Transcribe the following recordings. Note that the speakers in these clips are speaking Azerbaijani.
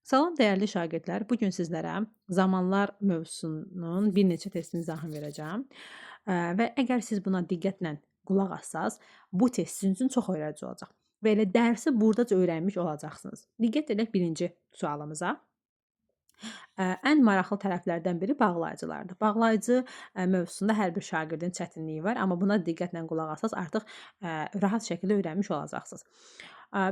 Salam dəyərli şagirdlər, bu gün sizlərə zamanlar mövzusunun bir neçə testini izahını verəcəm. Və əgər siz buna diqqətlə qulaq assaz, bu test sizin üçün çox öyrədici olacaq. Və elə dərsi burdaca öyrənmiş olacaqsınız. Diqqət edək birinci sualımıza. Ən maraqlı tərəflərdən biri bağlayıcılardır. Bağlayıcı mövzusunda hər bir şagirdin çətinliyi var, amma buna diqqətlə qulaq assaz artıq rahat şəkildə öyrənmiş olacaqsınız.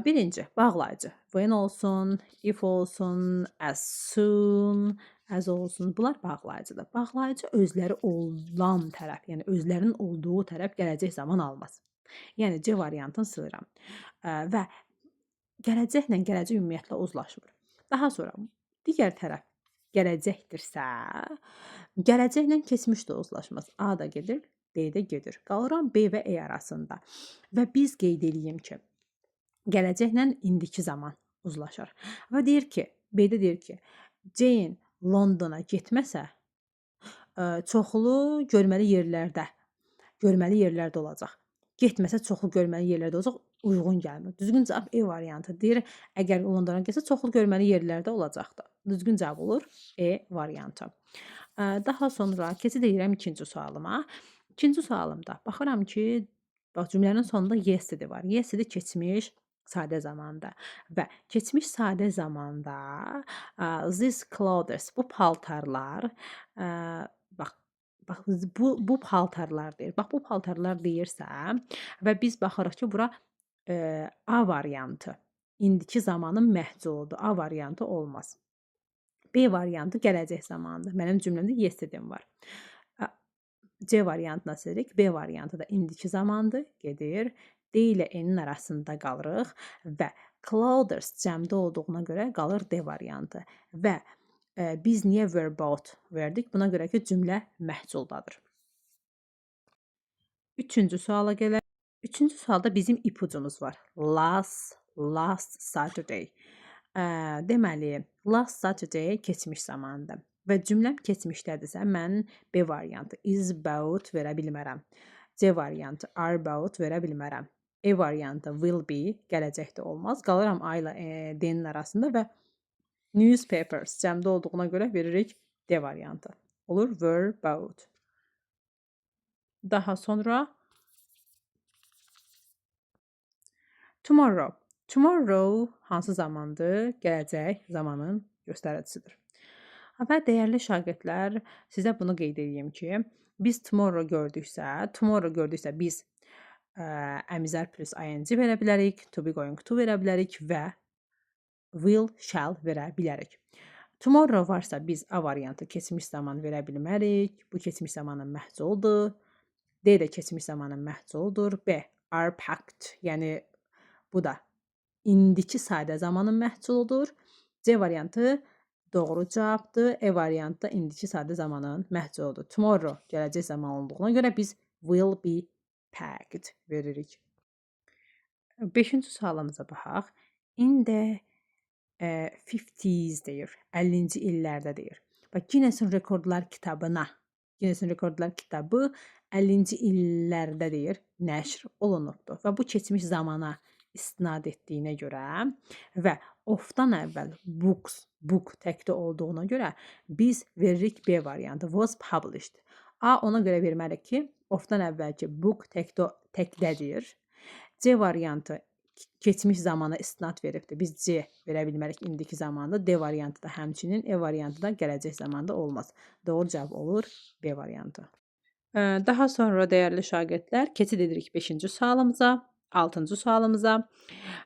Birinci, bağlayıcı. When olsun, if olsun, as soon, as olsun. Bunlar bağlayıcıdır. Bağlayıcı özləri olan tərəf, yəni özlərinin olduğu tərəf gələcək zaman almaz. Yəni C variantını sığıram. Və gələcəklə gələcək ümumiyyətlə uzlaşmır. Daha sonra digər tərəf gələcəkdirsə, gələcəklə keçmiş də uzlaşmaz. A da gedir, B də gedir. Qalıram B və E arasında. Və biz qeyd edeyim ki, gələcəklə indiki zaman uzlaşır. Və deyir ki, B-də deyir ki, Jane Londona getməsə, çoxlu görməli yerlərdə olacaq. Getməsə çoxlu görməli yerlərdə olacaq, uyğun gəlmir. Düzgün cavab E variantı. Deyir, əgər Londona getsə çoxlu görməli yerlərdə olacaqdı. Düzgün cavab olur E variantı. Daha sonra keçid edirəm ikinci sualıma. İkinci sualımda baxıram ki, bax cümlənin sonunda yesterday var. Yesterday keçmiş sadə zamanda və keçmiş sadə zamanda these clothes, bu paltarlar, bax bu paltarlar deyir. Bax bu paltarlar deyirsə və biz baxırıq ki, bura A variantı indiki zamanın məhculudur. A variantı olmaz. B variantı gələcək zamandır. Mənim cümləmdə yesterday var. C variantına silirik. B variantı da indiki zamandır. Gedir. D ilə N-in arasında qalırıq və clothes cəmdə olduğuna görə qalır D variantı. Və biz niyə were both verdik? Buna görə ki, cümlə məhculdadır. Üçüncü suala gələk. Üçüncü sualda bizim ipucumuz var. Last Saturday. Deməli, last Saturday keçmiş zamandır. Və cümləm keçmişdədirsə, mən B variantı is both verə bilmərəm. C variantı are both verə bilmərəm. E variantı will be gələcəkdə olmaz. Qalıram A ilə D-nin arasında və newspapers cəmdə olduğuna görə veririk D variantı. Olur were both. Daha sonra tomorrow. Tomorrow hansı zamandır? Gələcək zamanın göstəricisidir. Və dəyərli şagirdlər, sizə bunu qeyd edeyim ki, biz tomorrow gördüksə biz əmizər plus ing verə bilərik, to be going to verə bilərik və will, shall verə bilərik. Tomorrow varsa biz A variantı keçmiş zaman verə bilmərik. Bu keçmiş zamanın məhculudur. D də keçmiş zamanın məhculudur. B, are packed, yəni bu da indiki sadə zamanın məhculudur. C variantı doğru cavabdır. E variantı da indiki sadə zamanın məhculudur. Tomorrow gələcək zaman olduğuna görə biz will be packed veririk. 5-ci sualımıza baxaq. In the 50s deyir. 50-ci illərdə deyir. Bax, Guinness Rekordlar kitabı 50-ci illərdə deyir, nəşr olunubdur. Və bu keçmiş zamana istinad etdiyinə görə və of-dan əvvəl book təkdə olduğuna görə biz veririk B variantı, was published. A ona görə verməliyik ki, of-dan əvvəlki book təkdədir. C variantı keçmiş zamana istinad veribdir. Biz C verə bilmərik indiki zamanda. D variantı da həmçinin, E variantı da gələcək zamanda olmaz. Doğru cavab olur B variantı. Daha sonra dəyərli şagirdlər, keçid edirik 5-ci sualımıza, 6-cı sualımıza.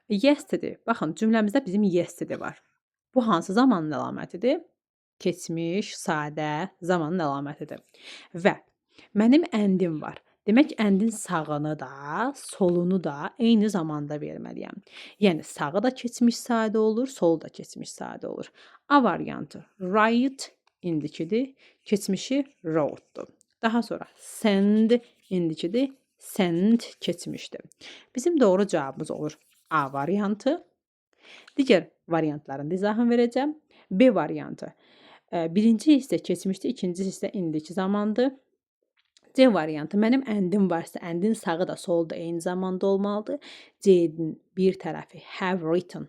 Yesterday. Baxın, cümləmizdə bizim yesterday var. Bu hansı zamanın əlamətidir? Keçmiş, sadə zamanın əlamətidir. Və mənim əndim var. Demək, əndin sağını da, solunu da eyni zamanda verməliyəm. Yəni, sağı da keçmiş sadə olur, solu da keçmiş sadə olur. A variantı, write indikidir, keçmişi wrote-dur. Daha sonra, send indikidir, send keçmişdir. Bizim doğru cavabımız olur A variantı. Digər variantların izahını verəcəm. B variantı. Birinci hissə keçmişdir, ikinci hissə indiki zamandır. C variantı, mənim əndim varsa, əndin sağı da, solu da eyni zamanda olmalıdır. C-nin bir tərəfi have written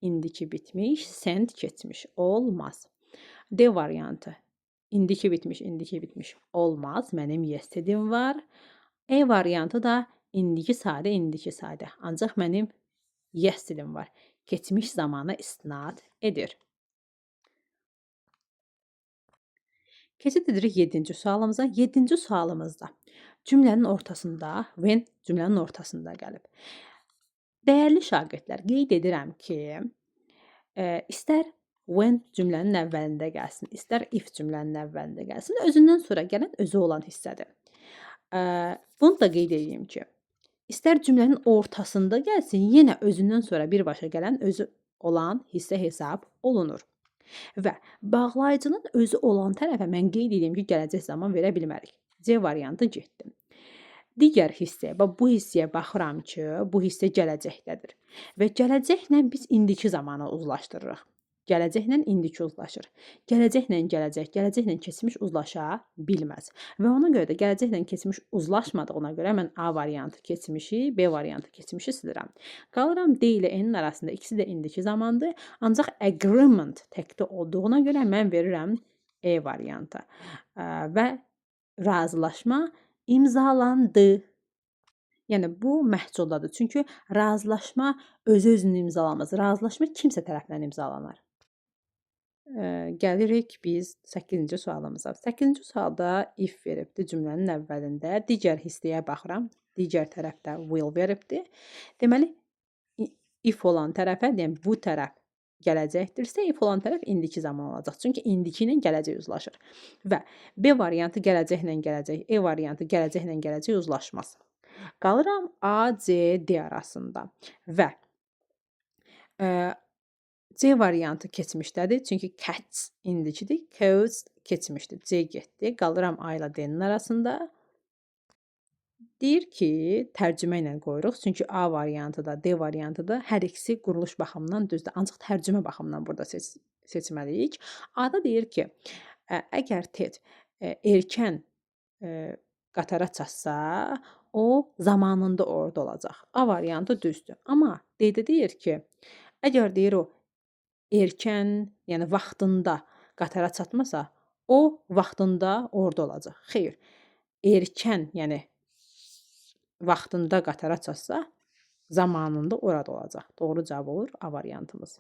indiki bitmiş, sent keçmiş olmaz. D variantı. İndiki bitmiş olmaz. Mənim yesterday'm var. E variantı da indiki sadə. Ancaq mənim yesterday'm var. Keçmiş zamana istinad edir. Keçid edirik 7-ci sualımıza. 7-ci sualımızda cümlənin ortasında, when cümlənin ortasında gəlib. Dəyərli şagirdlər, qeyd edirəm ki, istər when cümlənin əvvəlində gəlsin, istər if cümlənin əvvəlində gəlsin, özündən sonra gələn özü olan hissədir. Bunu da qeyd edeyim ki, istər cümlənin ortasında gəlsin, yenə özündən sonra birbaşa gələn özü olan hissə hesab olunur. Və bağlayıcının özü olan tərəfə mən qeyd edeyim ki, gələcək zaman verə bilmərik. C variantı getdi. Digər hissəyə, bu hissəyə baxıram ki, bu hissə gələcəkdədir. Və gələcəklə biz indiki zamanı uzlaşdırırıq. Gələcəklə indiki uzlaşır. Gələcəklə keçmiş uzlaşa bilməz. Və ona görə də gələcəklə keçmiş uzlaşmadığına görə mən A variantı keçmişi, B variantı keçmişi silirəm. Qalıram D ilə N-in arasında, ikisi də indiki zamandır. Ancaq agreement təkdə olduğuna görə mən verirəm E variantı. Və razılaşma imzalandı. Yəni bu məhculdadır. Çünki razılaşma özü-özünü imzalamaz. Razılaşma kimsə tərəfindən imzalanar. Gəlirik biz 8-ci sualımıza. 8-ci sualda if veribdi cümlənin əvvəlində. Digər hissəyə baxıram. Digər tərəfdə will veribdi. Deməli, if olan tərəfə, yəni bu tərəf gələcəkdirsə, if olan tərəf indiki zaman olacaq. Çünki indiki ilə gələcək uzlaşır. Və B variantı gələcək, E variantı gələcək uzlaşmaz. Qalıram A, C, D arasında. Və C variantı keçmişdədir. Çünki cats indikidir. Coats keçmişdir. C getdi. Qalıram A ilə D-nin arasında. Deyir ki, tərcümə ilə qoyuruq. Çünki A variantı da, D variantı da hər ikisi quruluş baxımından düzdür. Ancaq tərcümə baxımından burada seçməliyik. A-da deyir ki, əgər Ted erkən qatara çatsa, o zamanında orada olacaq. A variantı düzdür. Amma D-də deyir ki, əgər deyir o erkən, yəni vaxtında qatara çatmasa, o vaxtında orada olacaq. Xeyr. Erkən, yəni vaxtında qatara çatsa, zamanında orada olacaq. Doğru cavab olur A variantımız.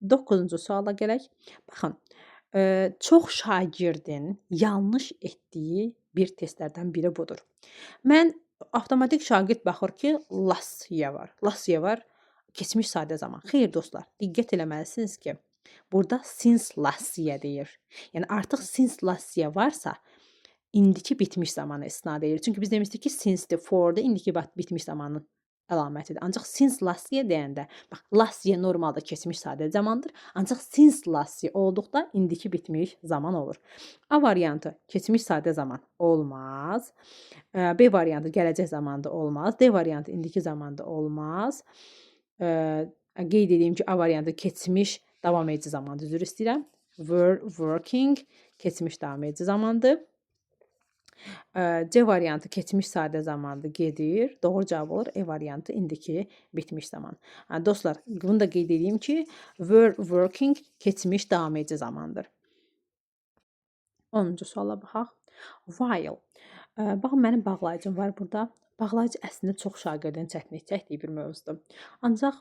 9-cu suala gələk. Baxın, çox şagirdin yanlış etdiyi bir testlərdən biri budur. Mən avtomatik şagird baxır ki, last year var. Last year var. Keçmiş sadə zaman. Xeyr dostlar, diqqət eləməlisiniz ki, burada since last year deyir. Yəni artıq since last year varsa, indiki bitmiş zamana istinad edir. Çünki biz demişdik ki, since-dir, for-da indiki bitmiş zamanın əlamətidir. Ancaq since last year deyəndə, bax, last year normalda keçmiş sadə zamandır. Ancaq since last year olduqda indiki bitmiş zaman olur. A variantı keçmiş sadə zaman olmaz. B variantı gələcək zamanda olmaz. D variantı indiki zamanda olmaz. Qeyd edeyim ki, A variantı keçmiş davam edici zamandır. Üzr istəyirəm. Were working keçmiş davam edici zamandır. C variantı keçmiş sadə zamandır, gedir. Doğru cavab olur. E variantı indiki bitmiş zaman. Dostlar, bunu da qeyd edeyim ki, were working keçmiş davam edici zamandır. 10-cu suala baxaq. While. Baxın, mənim bağlayıcım var burada. Bağlayıcı əslində çox şagirdin çətinlik çəkdiyi bir mövzudur. Ancaq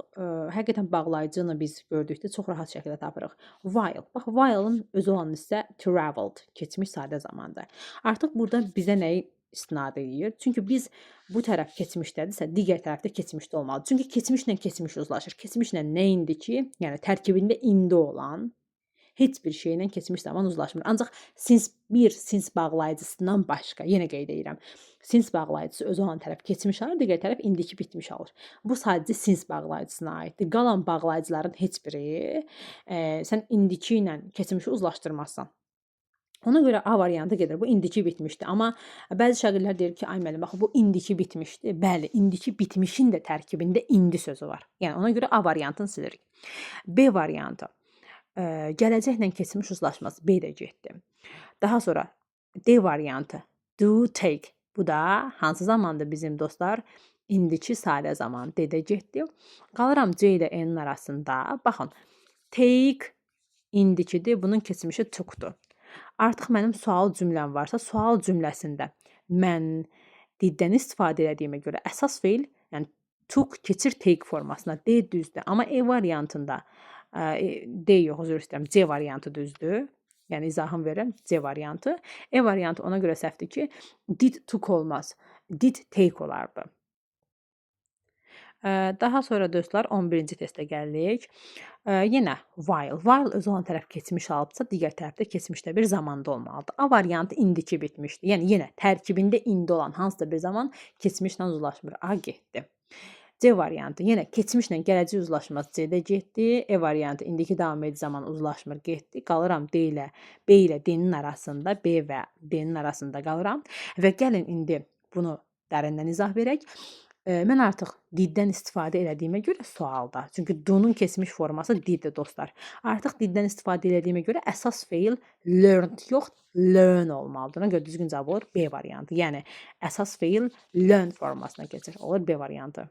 həqiqətən bağlayıcını biz gördükdə çox rahat şəkildə tapırıq. While. Bax, while-ın özü olan hissə traveled, keçmiş sadə zamandır. Artıq burada bizə nəyi istinad edir? Çünki biz bu tərəf keçmişdədirsə, digər tərəfdə keçmişdə olmalı. Çünki keçmişlə keçmiş uzlaşır. Keçmişlə nə indiki, yəni tərkibində indi olan heç bir şeylə keçmiş zaman uzlaşmır. Ancaq since bağlayıcısından başqa, yenə qeyd edirəm, since bağlayıcısı özü olan tərəf keçmiş alır, digər tərəf indiki bitmiş alır. Bu sadəcə since bağlayıcısına aiddir. Qalan bağlayıcıların heç biri sən indiki ilə keçmişi uzlaşdırmazsan. Ona görə A variantı gedir. Bu indiki bitmişdi. Amma bəzi şagirdlər deyir ki, ay müəllim, bax bu indiki bitmişdi. Bəli, indiki bitmişin də tərkibində indi sözü var. Yəni ona görə A variantını silirik. B variantı. Gələcəklə keçmiş uzlaşması B də getdi. Daha sonra D variantı. Do, take. Bu da hansı zamandır bizim dostlar? indiki sadə zaman D-də getdi. Qalıram C ilə N-in arasında. Baxın, take indikidir, bunun keçmişi took-dur. Artıq mənim sual cümləm varsa, sual cümləsində mən diddən istifadə etdiyimə görə əsas feil, yəni took keçir take formasına. D düzdür. Amma E variantında D yox, üzr istəyirəm, C variantı düzdür. Yəni izahım verirəm, C variantı. E variantı ona görə səhvdir ki, did took olmaz. Did take olardı. Daha sonra dostlar 11-ci testə gəlirik. Yenə while. While öz olan tərəf keçmiş alıbsa, digər tərəfdə keçmişdə bir zamanda olmalıdır. A variantı indiki bitmişdi. Yəni yenə tərkibində indi olan hansısa bir zaman keçmişlə uzlaşmır. A getdi. C variantı yenə keçmişlə gələcək uzlaşmaz. C-də getdi. E variantı indiki davam edici zaman uzlaşmır, getdi. Qalıram D ilə B ilə D-nin arasında, B və D-nin arasında qalıram və gəlin indi bunu dərindən izah verək. Mən artıq diddən istifadə etdiyimə görə sualda, çünki do-nun keçmiş forması diddir dostlar. Artıq diddən istifadə etdiyimə görə əsas feil learned yox, learn olmalıdır. Ona görə düzgün cavab olur B variantı. Yəni əsas feil learn formasına keçir. Olur B variantı.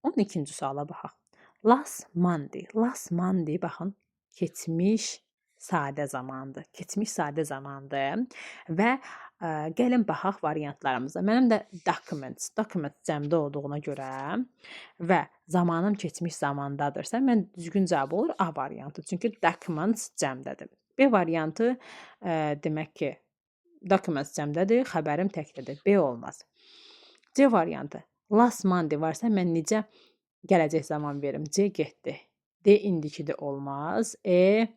12-ci suala baxaq. Last Monday. Last Monday baxın, keçmiş sadə zamandır. Keçmiş sadə zamandır və gəlin baxaq variantlarımıza. Mənim də documents cəmdə olduğuna görə və zamanım keçmiş zamandadırsa, mən düzgün cavab olur A variantı. Çünki documents cəmdədir. B variantı demək ki, documents cəmdədir, xəbərim təkdədir. B olmaz. C variantı. Last Monday varsa mən necə gələcək zaman verim? C getdi. D indiki də olmaz. E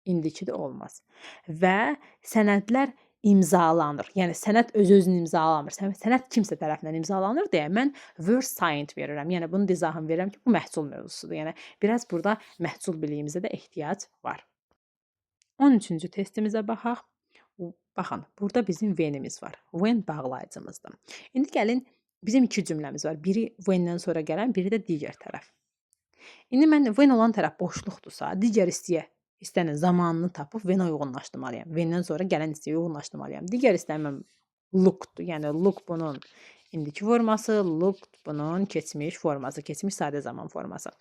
indiki də olmaz. Və sənədlər imzalanır. Yəni sənəd öz-özünü imzalamır. Sənəd kimsə tərəfindən imzalanır deyə mən were signed verirəm. Yəni bunun da izahını verirəm ki, bu məhsul mövzusudur. Yəni biraz burada məhsul biliyimizə də ehtiyac var. 13-cü testimizə baxaq. Baxın, burada bizim when-imiz var. When bağlayıcımızdır. İndi gəlin, bizim iki cümləmiz var. Biri when-dən sonra gələn, biri də digər tərəf. İndi mən when olan tərəf boşluqdursa, digər istəyən zamanını tapıb when-ə uyğunlaşdırmalıyam. When-dən sonra gələn hissəyə uyğunlaşdırmalıyam. Digər istəyən lookdur. Yəni look bunun indiki forması, look bunun keçmiş forması, keçmiş sadə zaman forması.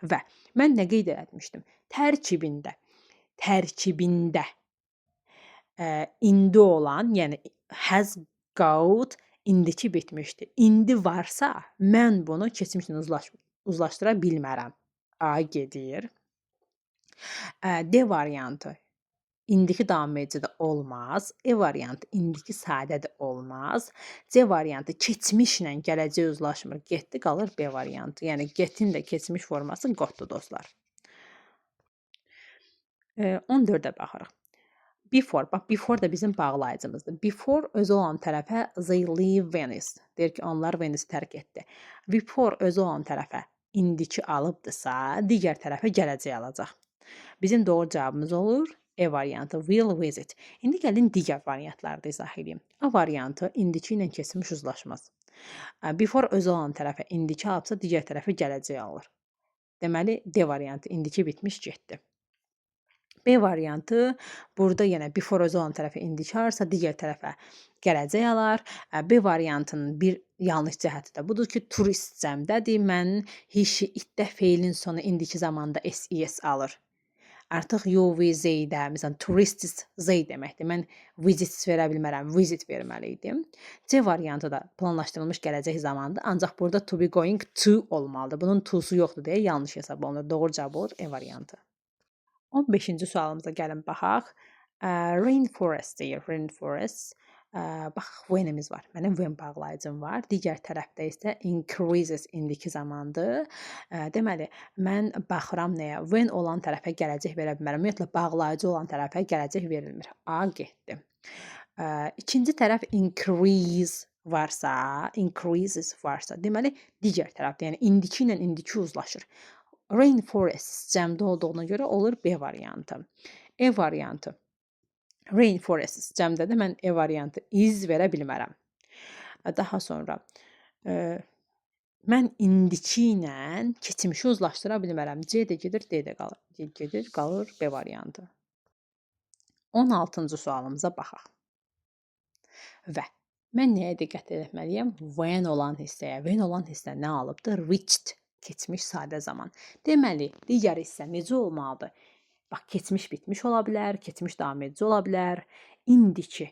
Və mən nə qeyd etmişdim? Tərkibində indi olan, yəni has got indiki bitmişdi. İndi varsa mən bunu keçmişlə uzlaşdıra bilmərəm. A gedir. D variantı indiki davam edici də olmaz. E variantı indiki sadə də olmaz. C variantı keçmişlə gələcək uzlaşmır. Getdi, qalır B variantı. Yəni getin də keçmiş forması gotdur dostlar. 14-ə baxırıq. Before, bax before da bizim bağlayıcımızdır. Before özü olan tərəfə they leave Venice. Deyir ki, onlar Venice tərk etdi. Before özü olan tərəfə indiki alıbdırsa, digər tərəfə gələcək alacaq. Bizim doğru cavabımız olur E variantı, will visit. İndi gəlin digər variantlarda izah edeyim. A variantı indiki ilə keçmiş uzlaşmaz. Before özü olan tərəfə indiki alıbsa, digər tərəfə gələcək alır. Deməli, D variantı indiki bitmiş getdi. B variantı burada yenə before özü olan tərəfə indiki alırsa, digər tərəfə gələcək alar. B variantının bir yanlış cəhəti də budur ki, turist cəmdədir. Mən he-she, it-də feilin sonu indiki zamanda s-es alır. Artıq you-vi-zeydə, məsələn, tourists zey deməkdir. Mən visits verə bilmərəm, visit verməli idim. C variantı da planlaşdırılmış gələcək zamandır. Ancaq burada to be going to olmalıdır. Bunun to'su yoxdur deyə yanlış hesab olunur. Doğru cavab olur E variantı. 15-ci sualımıza gəlin baxaq. Rainforest deyir. Rainforest. Bax, when-imiz var. Mənim when bağlayıcım var. Digər tərəfdə isə increases indiki zamandır. Deməli, mən baxıram nəyə? When olan tərəfə gələcək verə bilmərəm. Ümumiyyətlə, bağlayıcı olan tərəfə gələcək verilmir. A getdi. İkinci tərəf increases varsa, deməli, digər tərəfdə, yəni indiki ilə indiki uzlaşır. Rainforest cəmdə olduğuna görə olur B variantı. E variantı. Rainforest cəmdədir. Mən E variantı is verə bilmərəm. Daha sonra mən indiki ilə keçmişi uzlaşdıra bilmərəm. C də gedir, D də qalır. Gedir, qalır B variantı. 16-cı sualımıza baxaq. Və Mən nəyə diqqət etməliyəm? When olan hissəyə. When olan hissə nə alıbdır? Reached. Keçmiş sadə zaman. Deməli, digər hissə necə olmalıdır? Bax, keçmiş bitmiş ola bilər, keçmiş davam edici ola bilər. İndiki